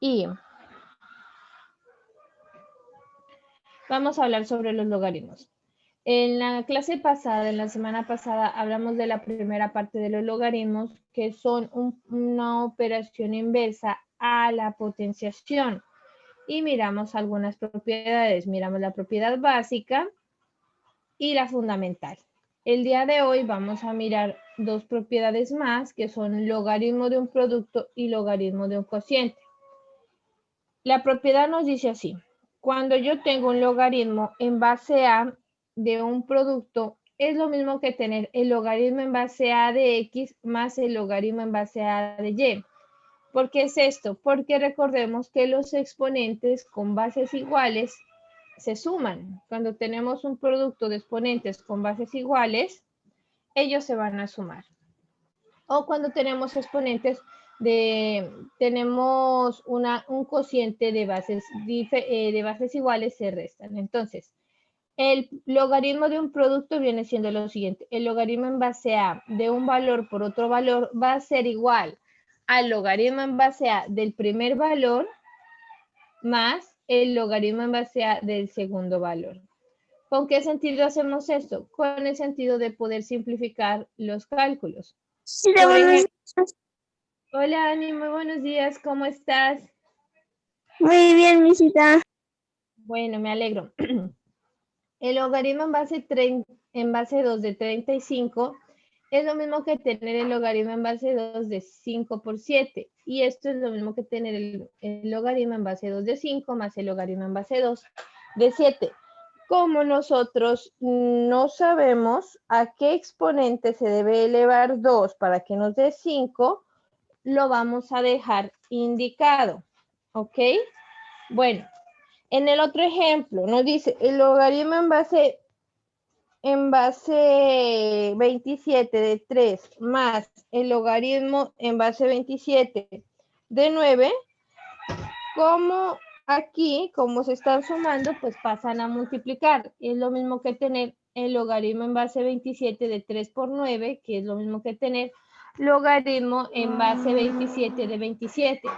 y vamos a hablar sobre los logaritmos. En la clase pasada, en la semana pasada, hablamos de la primera parte de los logaritmos, que son una operación inversa a la potenciación. Y miramos algunas propiedades. Miramos la propiedad básica y la fundamental. El día de hoy vamos a mirar dos propiedades más, que son logaritmo de un producto y logaritmo de un cociente. La propiedad nos dice así: cuando yo tengo un logaritmo en base a de un producto, es lo mismo que tener el logaritmo en base a de X más el logaritmo en base a de Y. ¿Por qué es esto? Porque recordemos que los exponentes con bases iguales se suman. Cuando tenemos un producto de exponentes con bases iguales, ellos se van a sumar. O cuando tenemos exponentes tenemos un cociente de bases iguales, se restan. Entonces, el logaritmo de un producto viene siendo lo siguiente: el logaritmo en base a de un valor por otro valor va a ser igual al logaritmo en base a del primer valor más el logaritmo en base a del segundo valor. ¿Con qué sentido hacemos esto? Con el sentido de poder simplificar los cálculos. Sí, Por ejemplo, hola Ani, muy buenos días, ¿cómo estás? muy bien, misita. Bueno, me alegro. El logaritmo en base 2 de 35 es lo mismo que tener el logaritmo en base 2 de 5 por 7. Y esto es lo mismo que tener el logaritmo en base 2 de 5 más el logaritmo en base 2 de 7. Como nosotros no sabemos a qué exponente se debe elevar 2 para que nos dé 5, lo vamos a dejar indicado. ¿Ok? Bueno, en el otro ejemplo nos dice el logaritmo en base 27 de 3 más el logaritmo en base 27 de 9, como aquí, como se están sumando, pues pasan a multiplicar. Es lo mismo que tener el logaritmo en base 27 de 3 por 9, que es lo mismo que tener logaritmo en base 27 de 27.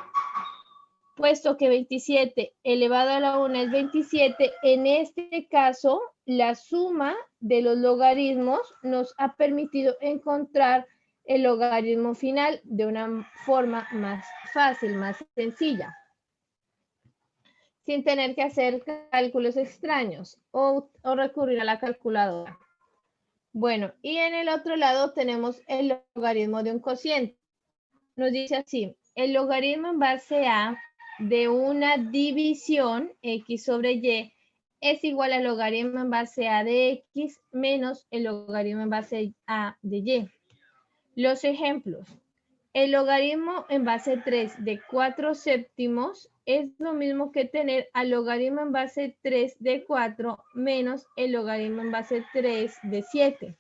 Puesto que 27 elevado a la 1 es 27, en este caso, la suma de los logaritmos nos ha permitido encontrar el logaritmo final de una forma más fácil, más sencilla, sin tener que hacer cálculos extraños o recurrir a la calculadora. Bueno, y en el otro lado tenemos el logaritmo de un cociente. Nos dice así: el logaritmo en base a de una división x sobre y es igual al logaritmo en base a de x menos el logaritmo en base a de y. Los ejemplos: el logaritmo en base 3 de 4 séptimos es lo mismo que tener al logaritmo en base 3 de 4 menos el logaritmo en base 3 de 7.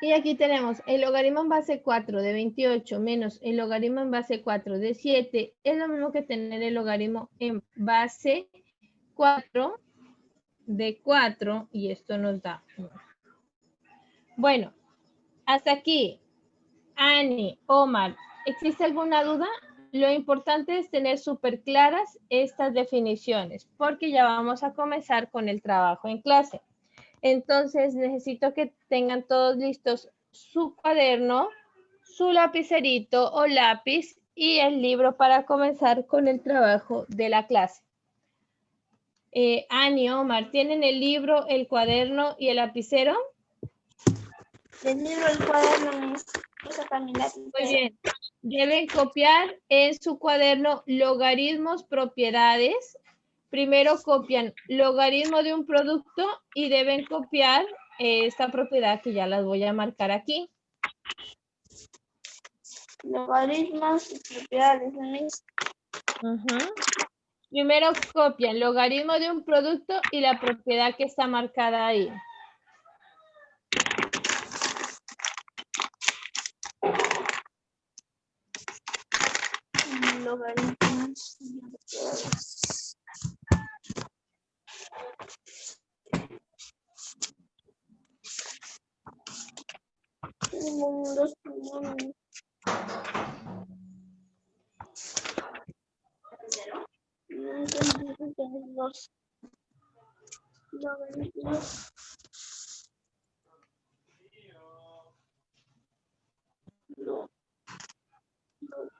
Y aquí tenemos el logaritmo en base 4 de 28 menos el logaritmo en base 4 de 7. Es lo mismo que tener el logaritmo en base 4 de 4 y esto nos da 1. Bueno, hasta aquí. Ani, Omar, ¿existe alguna duda? Lo importante es tener súper claras estas definiciones porque ya vamos a comenzar con el trabajo en clase. Entonces necesito que tengan todos listos su cuaderno, su lapicerito o lápiz y el libro para comenzar con el trabajo de la clase. Ani, Omar, ¿tienen el libro, el cuaderno y el lapicero? El libro, el cuaderno, mis. Muy bien. Deben copiar en su cuaderno logaritmos, propiedades. Primero copian logaritmo de un producto y deben copiar esta propiedad que ya las voy a marcar aquí. Logaritmos y propiedades, mis. Primero copian logaritmo de un producto y la propiedad que está marcada ahí. Logaritmos y propiedades. los logaritmos no, no,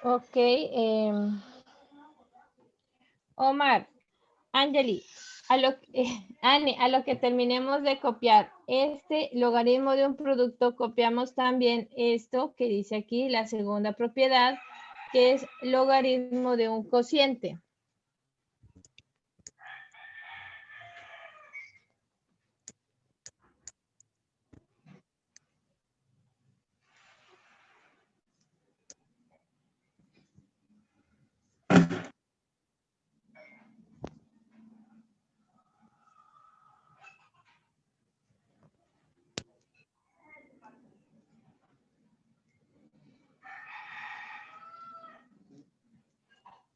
Ok, Omar, Angeli, Annie, a lo que terminemos de copiar este logaritmo de un producto, copiamos también esto que dice aquí, la segunda propiedad, que es logaritmo de un cociente.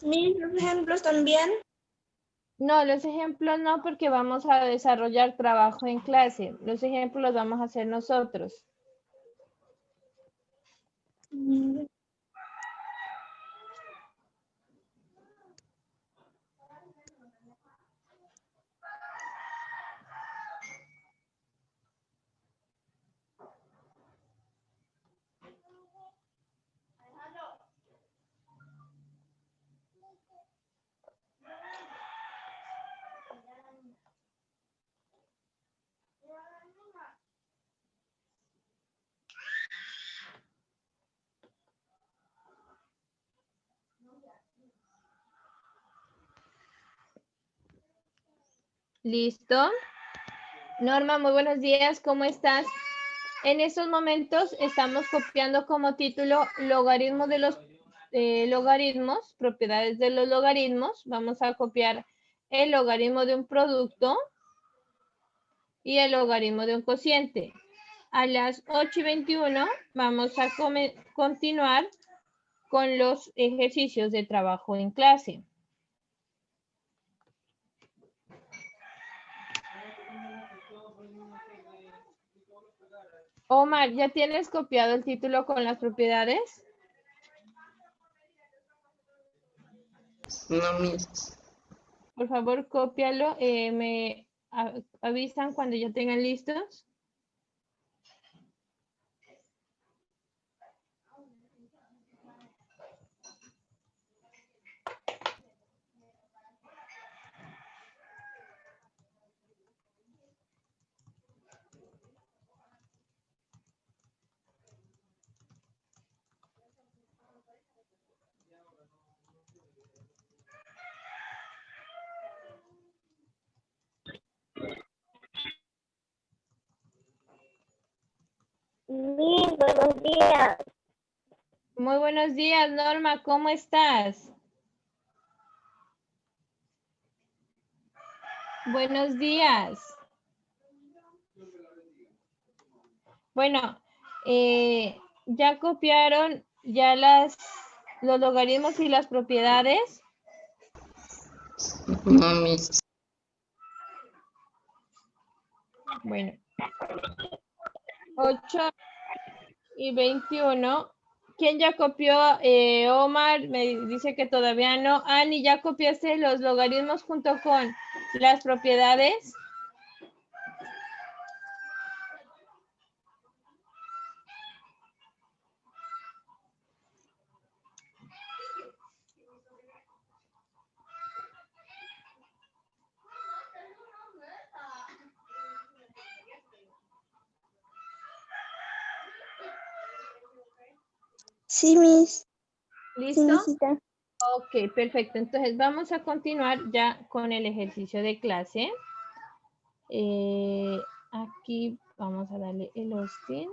mis ejemplos también. No, los ejemplos no, porque vamos a desarrollar trabajo en clase. Los ejemplos los vamos a hacer nosotros. ¿Listo? Norma, muy buenos días, ¿cómo estás? En estos momentos estamos copiando como título logaritmo de los logaritmos, propiedades de los logaritmos. Vamos a copiar el logaritmo de un producto y el logaritmo de un cociente. A las 8:21 vamos a continuar con los ejercicios de trabajo en clase. Omar, ¿ya tienes copiado el título con las propiedades? No, mis. Por favor, cópialo. Me avisan cuando ya tengan listos. Buenos días. Muy buenos días, Norma, ¿cómo estás? Buenos días. Bueno, ¿ya copiaron ya los logaritmos y las propiedades? No, mis. Bueno. 8 y 21. ¿Quién ya copió? Omar me dice que todavía no. Ani, ¿ya copiaste los logaritmos junto con las propiedades? Sí, Miss. Sí, ¿Listo? misita. Ok, perfecto. Entonces vamos a continuar ya con el ejercicio de clase. Aquí vamos a darle el hosting.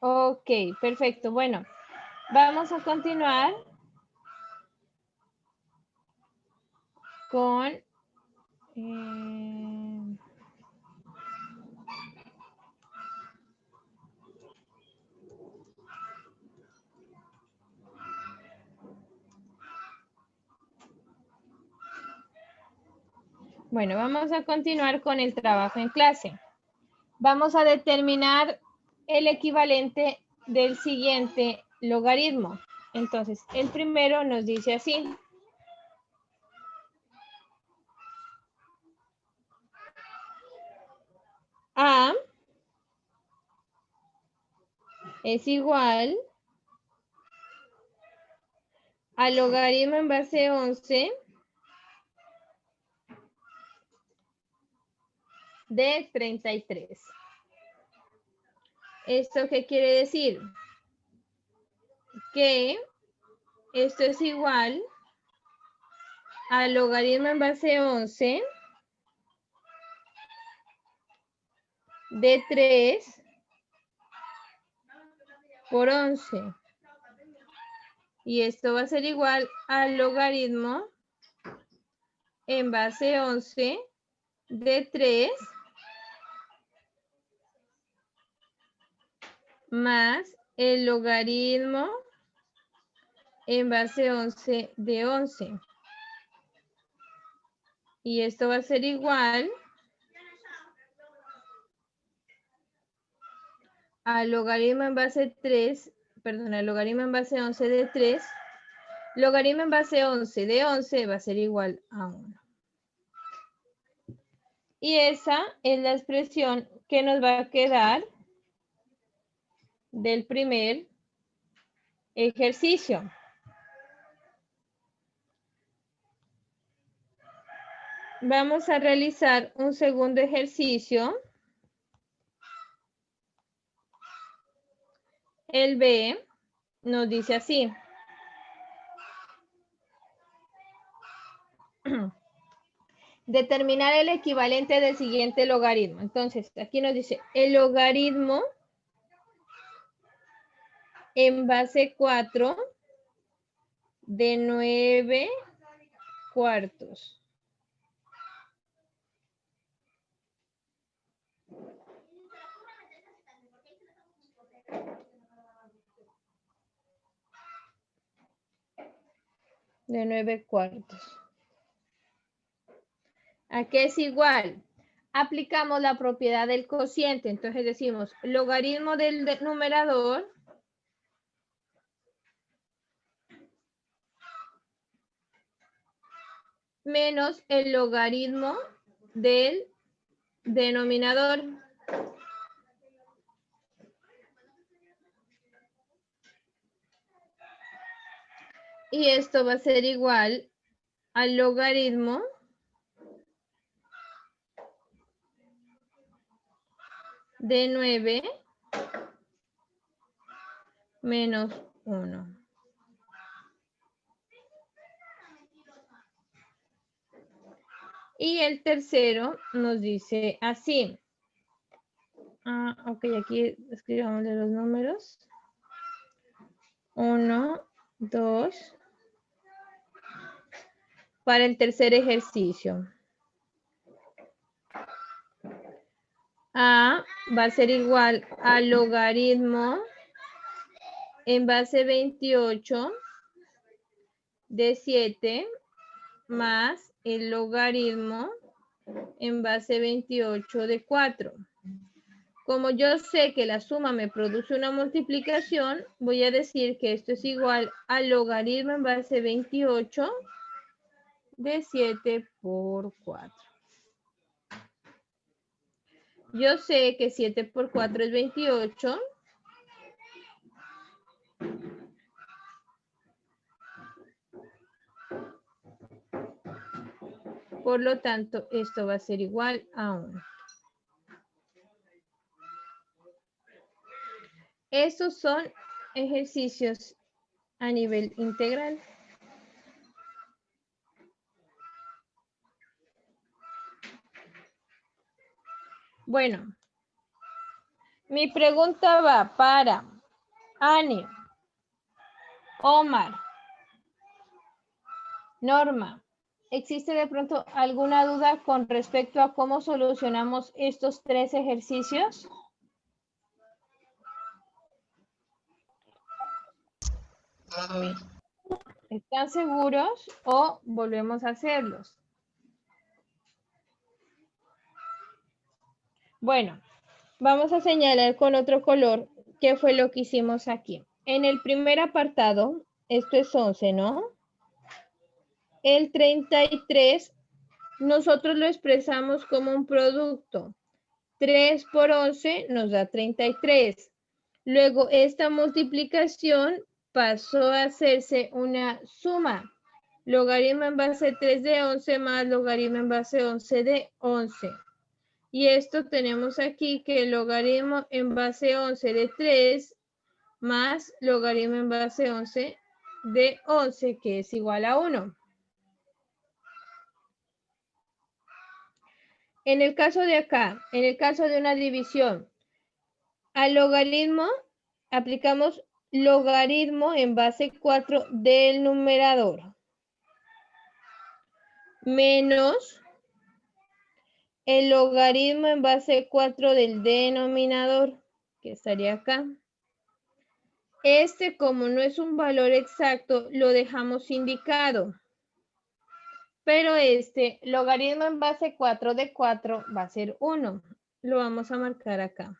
Ok, perfecto. Bueno, vamos a continuar con... bueno, vamos a continuar con el trabajo en clase. Vamos a determinar el equivalente del siguiente logaritmo. Entonces, el primero nos dice así. A es igual al logaritmo en base 11 de 33. ¿Esto qué quiere decir? Que esto es igual al logaritmo en base 11 de 3 por 11. Y esto va a ser igual al logaritmo en base 11 de 3 más el logaritmo en base 11 de 11. Y esto va a ser igual al logaritmo en base 3, perdón, al logaritmo en base 11 de 3. Logaritmo en base 11 de 11 va a ser igual a 1. Y esa es la expresión que nos va a quedar del primer ejercicio. Vamos a realizar un segundo ejercicio. El B nos dice así. Determinar el equivalente del siguiente logaritmo. Entonces, aquí nos dice el logaritmo en base 4 de 9 cuartos. De 9 cuartos. ¿A qué es igual? Aplicamos la propiedad del cociente. Entonces decimos logaritmo del numerador menos el logaritmo del denominador. Y esto va a ser igual al logaritmo de 9 menos 1. Y el tercero nos dice así. Ok, aquí escribamos los números. 1, 2. Para el tercer ejercicio. A va a ser igual al logaritmo en base 28 de 7 más el logaritmo en base 28 de 4. Como yo sé que la suma me produce una multiplicación, voy a decir que esto es igual al logaritmo en base 28 de 7 por 4. Yo sé que 7 por 4 es 28. Por lo tanto, esto va a ser igual a 1. Estos son ejercicios a nivel integral. Bueno, mi pregunta va para Ani, Omar, Norma. ¿Existe de pronto alguna duda con respecto a cómo solucionamos estos 3 ejercicios? ¿Están seguros o volvemos a hacerlos? Bueno, vamos a señalar con otro color qué fue lo que hicimos aquí. En el primer apartado, esto es 11, ¿no? El 33, nosotros lo expresamos como un producto. 3 por 11 nos da 33. Luego, esta multiplicación pasó a hacerse una suma. Logaritmo en base 3 de 11 más logaritmo en base 11 de 11. Y esto tenemos aquí que el logaritmo en base 11 de 3 más logaritmo en base 11 de 11, que es igual a 1. En el caso de acá, en el caso de una división, al logaritmo aplicamos logaritmo en base 4 del numerador menos el logaritmo en base 4 del denominador, que estaría acá. Este, como no es un valor exacto, lo dejamos indicado. Pero este logaritmo en base 4 de 4 va a ser 1. Lo vamos a marcar acá.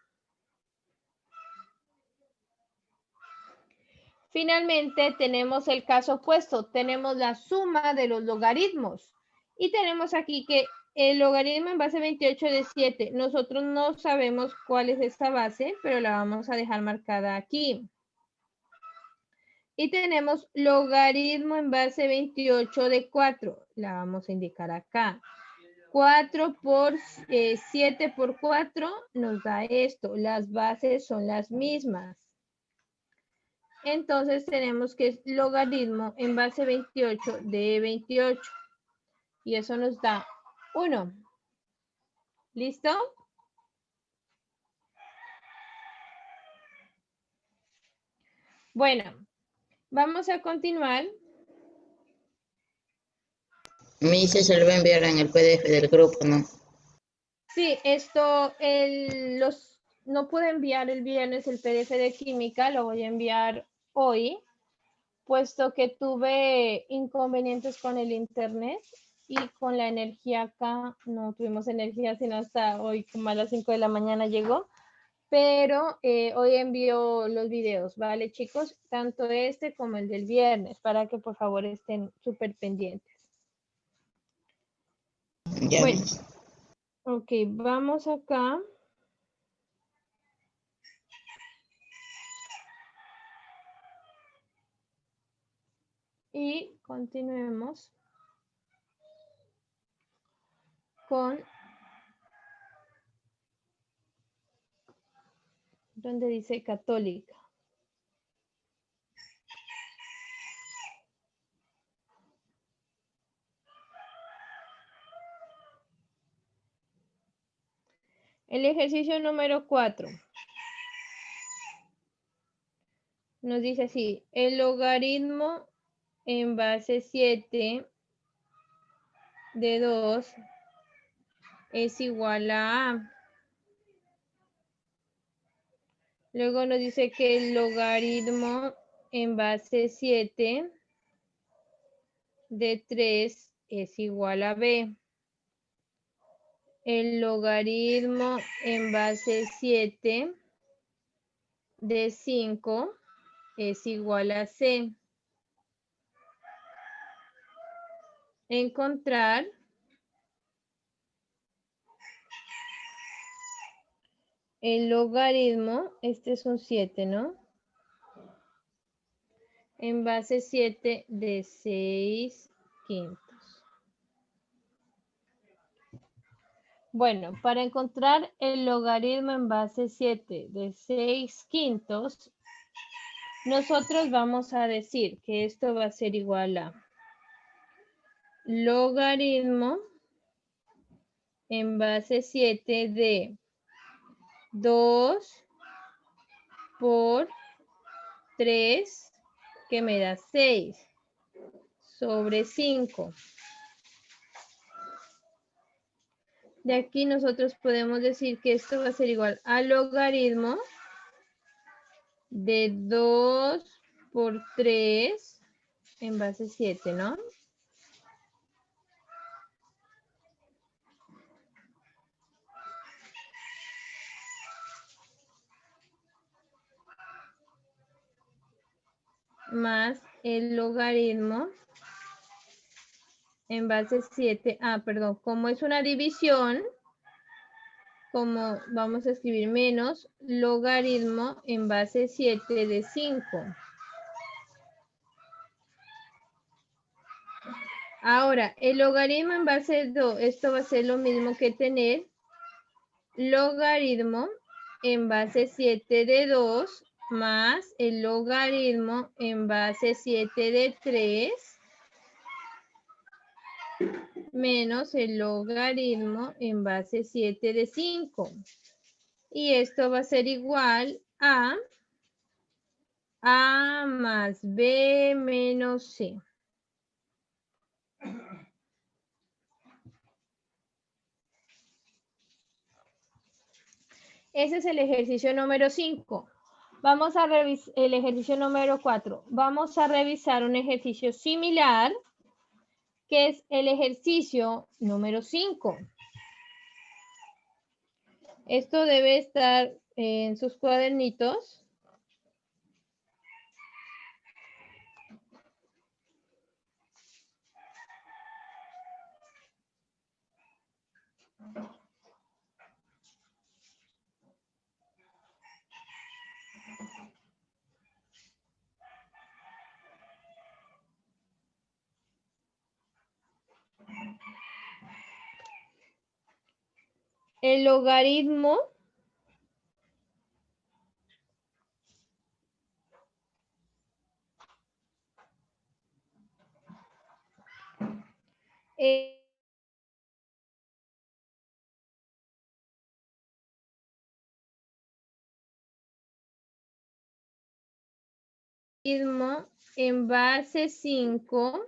Finalmente tenemos el caso opuesto. Tenemos la suma de los logaritmos. Y tenemos aquí que el logaritmo en base 28 de 7. Nosotros no sabemos cuál es esta base, pero la vamos a dejar marcada aquí. Y tenemos logaritmo en base 28 de 4. La vamos a indicar acá. 4 por 7 por 4 nos da esto. Las bases son las mismas. Entonces tenemos que es logaritmo en base 28 de 28. Y eso nos da 1. ¿Listo? Bueno, vamos a continuar. Miss, se lo va a enviar en el PDF del grupo, ¿no? Sí, esto, no pude enviar el viernes el PDF de química, lo voy a enviar hoy, puesto que tuve inconvenientes con el internet y con la energía acá. No tuvimos energía sino hasta hoy, como a las 5 de la mañana llegó. Pero hoy envío los videos, ¿vale, chicos? Tanto este como el del viernes, para que por favor estén súper pendientes. Ya Bueno, ves. ok, vamos acá. Y continuemos con donde dice católica. El ejercicio número 4 nos dice así: el logaritmo en base 7 de 2 es igual a A. Luego nos dice que el logaritmo en base 7 de 3 es igual a B. El logaritmo en base 7 de 5 es igual a C. Encontrar el logaritmo, este es un 7, ¿no? En base 7 de 6/5. Bueno, para encontrar el logaritmo en base 7 de 6/5, nosotros vamos a decir que esto va a ser igual a logaritmo en base 7 de 2 por 3, que me da 6, sobre 5. De aquí nosotros podemos decir que esto va a ser igual al logaritmo de 2 por 3 en base 7, ¿no? Más el logaritmo en base 7. Perdón, como es una división, como vamos a escribir menos logaritmo en base 7 de 5. Ahora, el logaritmo en base 2, esto va a ser lo mismo que tener logaritmo en base 7 de 2 más el logaritmo en base 7 de 3 menos el logaritmo en base 7 de 5. Y esto va a ser igual a A más B menos C. Ese es el ejercicio número 5. Vamos a revisar el ejercicio número 4. Vamos a revisar un ejercicio similar, que es el ejercicio número 5. Esto debe estar en sus cuadernitos. El logaritmo en base 5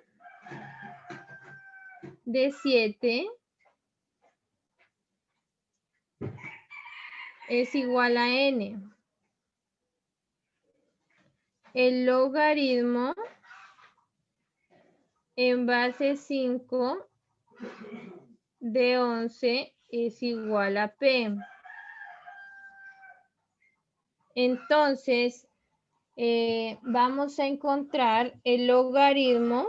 de 7 es igual a n. El logaritmo en base 5 de 11 es igual a p. Entonces, vamos a encontrar el logaritmo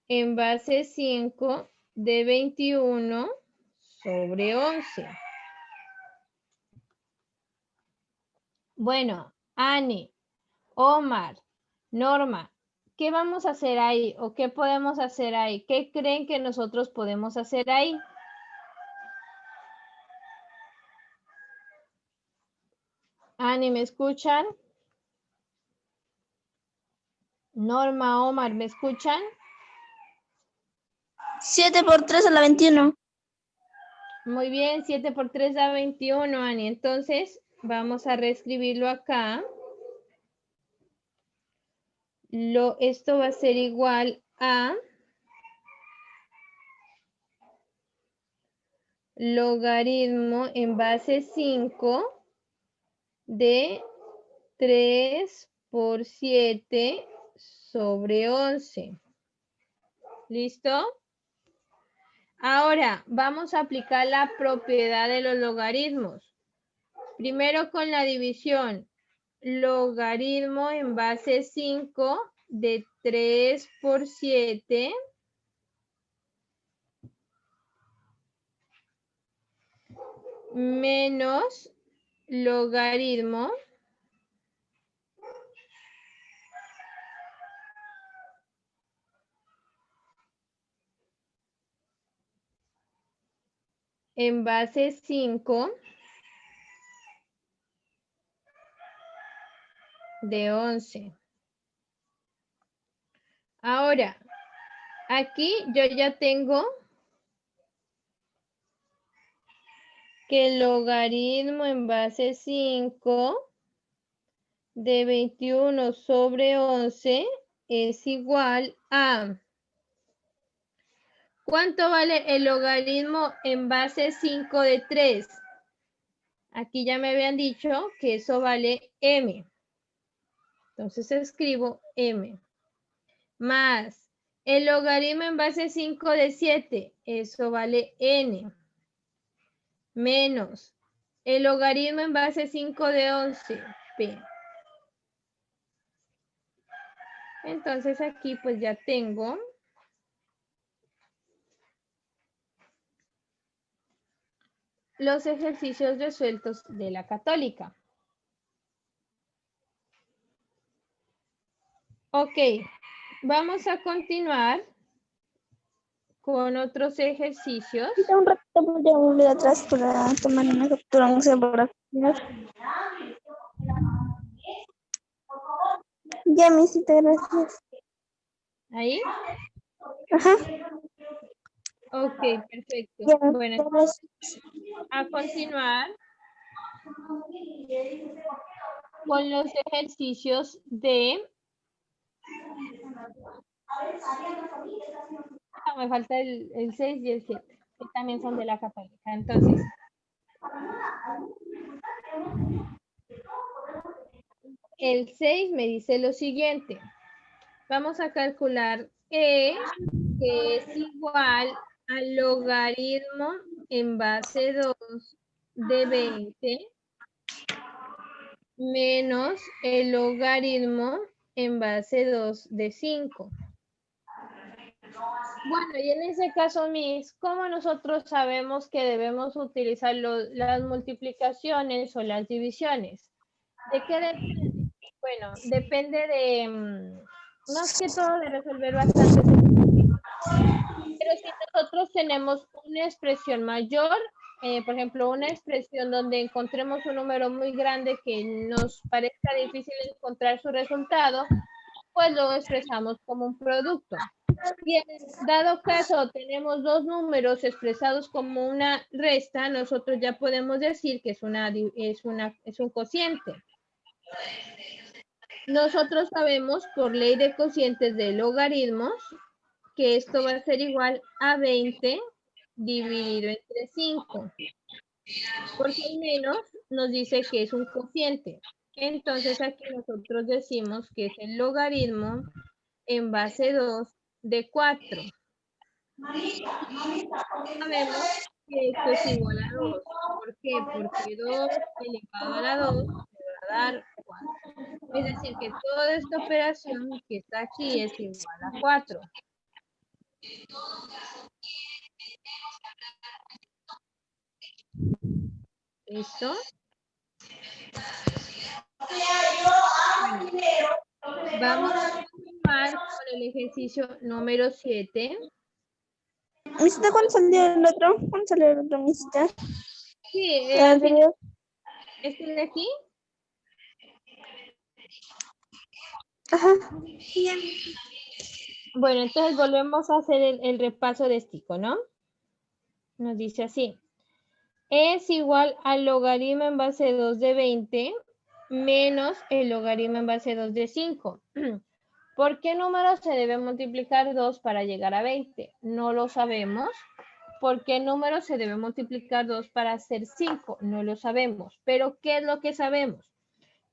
en base 5 de 21 sobre 11. Bueno, Ani, Omar, Norma, ¿qué vamos a hacer ahí? ¿O qué podemos hacer ahí? ¿Qué creen que nosotros podemos hacer ahí? Ani, ¿me escuchan? Norma, Omar, ¿me escuchan? 7 por 3 a la 21. Muy bien, 7 por 3 da 21, Ani. Entonces, vamos a reescribirlo acá. Esto va a ser igual a logaritmo en base 5 de 3 por 7 sobre 11. ¿Listo? Ahora, vamos a aplicar la propiedad de los logaritmos. Primero con la división. Logaritmo en base 5 de 3 por 7 menos logaritmo en base 5 de 11. Ahora, aquí yo ya tengo que el logaritmo en base 5 de 21 sobre 11 es igual a... ¿Cuánto vale el logaritmo en base 5 de 3? Aquí ya me habían dicho que eso vale m. Entonces escribo m. Más el logaritmo en base 5 de 7. Eso vale n. Menos el logaritmo en base 5 de 11. P. Entonces aquí pues ya tengo los ejercicios resueltos de la católica. Ok, vamos a continuar con otros ejercicios. Un ratito voy a volver atrás para tomar una captura, no sé, para ya, misita, gracias. ¿Ahí? Ajá. Ok, perfecto. Ya, Bueno, gracias. a continuar con los ejercicios de... me falta el 6 y el 7, que también son de la católica. Entonces, el 6 me dice lo siguiente. Vamos a calcular E, que es igual al logaritmo en base 2 de 20 menos el logaritmo en base 2 de 5. Bueno, y en ese caso, Miss, ¿cómo nosotros sabemos que debemos utilizar las multiplicaciones o las divisiones? ¿De qué depende? Bueno, depende de, más que todo, de resolver bastante. Pero si nosotros tenemos una expresión mayor, por ejemplo, una expresión donde encontremos un número muy grande que nos parezca difícil encontrar su resultado, pues lo expresamos como un producto. Y en dado caso tenemos dos números expresados como una resta, nosotros ya podemos decir que es un cociente. Nosotros sabemos por ley de cocientes de logaritmos que esto va a ser igual a 20 dividido entre 5. Porque el menos nos dice que es un cociente. Entonces aquí nosotros decimos que es el logaritmo en base 2 de 4. Sabemos que esto es igual a 2. ¿Por qué? Porque 2 elevado a la 2 me va a dar 4. Es decir, que toda esta operación que está aquí es igual a 4. ¿Listo? Vamos a continuar con el ejercicio número 7. Misita, ¿cuándo salió el otro? ¿Cuándo salió el otro, Misita? Sí, El al final, anterior. este de aquí. Ajá. Bueno, entonces volvemos a hacer el repaso de Stico, ¿no? Nos dice así. Es igual al logaritmo en base 2 de 20 menos el logaritmo en base 2 de 5. ¿Por qué número se debe multiplicar 2 para llegar a 20? No lo sabemos. ¿Por qué número se debe multiplicar 2 para hacer 5? No lo sabemos. Pero ¿qué es lo que sabemos?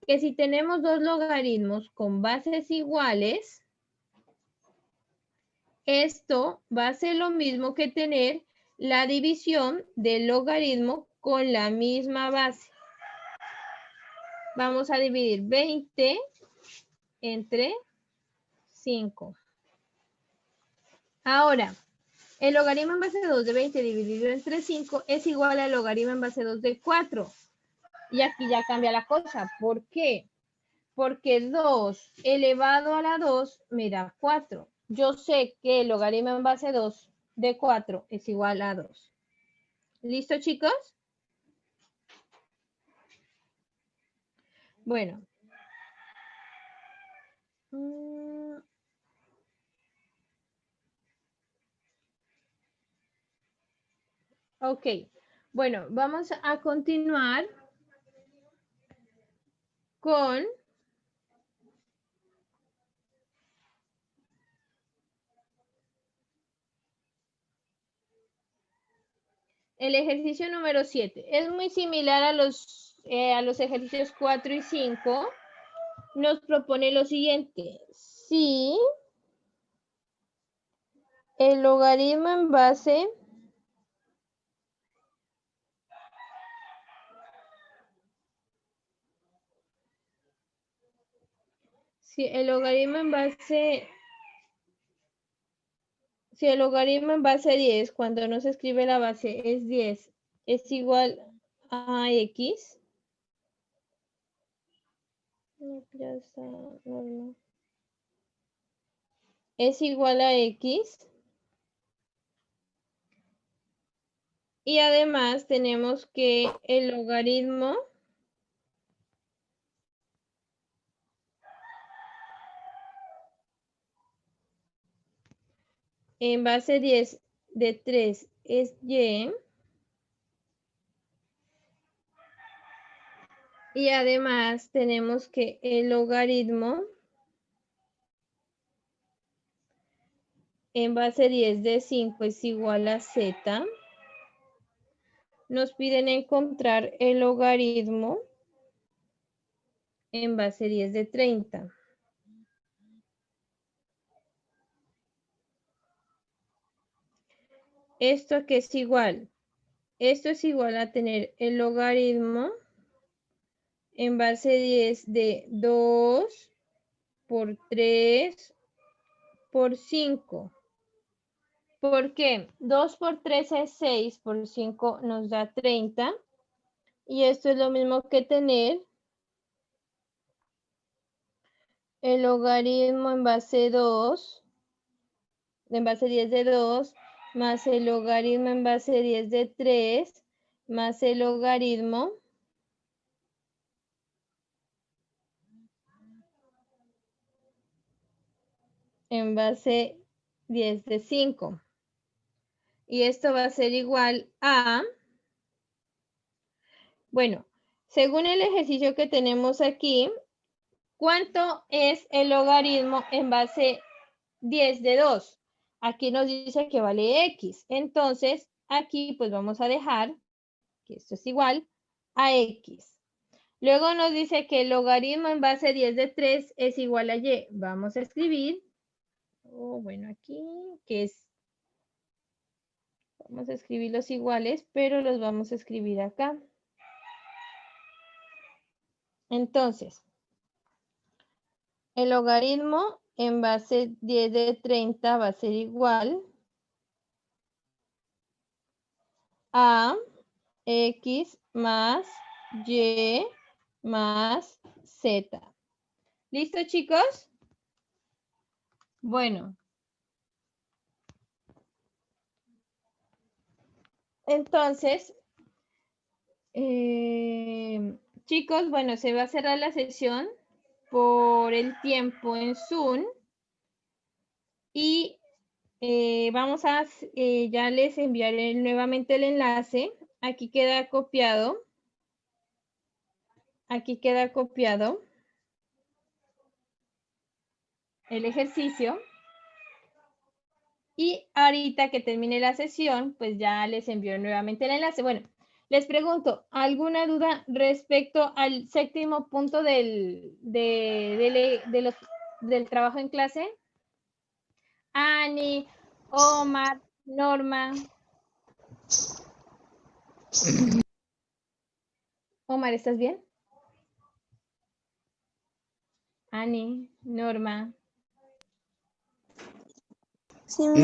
Que si tenemos dos logaritmos con bases iguales, esto va a ser lo mismo que tener la división del logaritmo con la misma base. Vamos a dividir 20 entre 5. Ahora, el logaritmo en base 2 de 20 dividido entre 5 es igual al logaritmo en base 2 de 4. Y aquí ya cambia la cosa. ¿Por qué? Porque 2 elevado a la 2 me da 4. Yo sé que el logaritmo en base 2 de 4 es igual a 2. ¿Listo, chicos? Bueno. Ok. Bueno, vamos a continuar con el ejercicio número 7. Es muy similar a los ejercicios 4 y 5. Nos propone lo siguiente. Si el logaritmo en base si el logaritmo en base 10, cuando no se escribe la base es 10, es igual a X. No, ya está normal. Es igual a X. Y además tenemos que el logaritmo en base 10 de 3 es Y. Y además tenemos que el logaritmo en base 10 de 5 es igual a Z. Nos piden encontrar el logaritmo en base 10 de 30. ¿Esto qué es igual? Esto es igual a tener el logaritmo en base 10 de 2 por 3 por 5. ¿Por qué? 2 por 3 es 6, por 5 nos da 30. Y esto es lo mismo que tener el logaritmo en base 2, en base 10 de 2, más el logaritmo en base 10 de 3, más el logaritmo en base 10 de 5. Y esto va a ser igual a, bueno, según el ejercicio que tenemos aquí, ¿cuánto es el logaritmo en base 10 de 2? Aquí nos dice que vale X. Entonces, aquí pues vamos a dejar que esto es igual a X. Luego nos dice que el logaritmo en base 10 de 3 es igual a Y. Vamos a escribir, bueno, aquí, que es, vamos a escribir los iguales, pero los vamos a escribir acá. Entonces, el logaritmo en base 10 de 30 va a ser igual a X más Y más Z. ¿Listo, chicos? Bueno. Entonces, chicos, bueno, se va a cerrar la sesión por el tiempo en Zoom y vamos a, ya les enviaré nuevamente el enlace. Aquí queda copiado. Aquí queda copiado el ejercicio. Y ahorita que termine la sesión, pues ya les envío nuevamente el enlace. Bueno, les pregunto, ¿alguna duda respecto al séptimo punto del trabajo en clase? Ani, Omar, Norma. Omar, ¿estás bien? Ani, Norma. Sí, No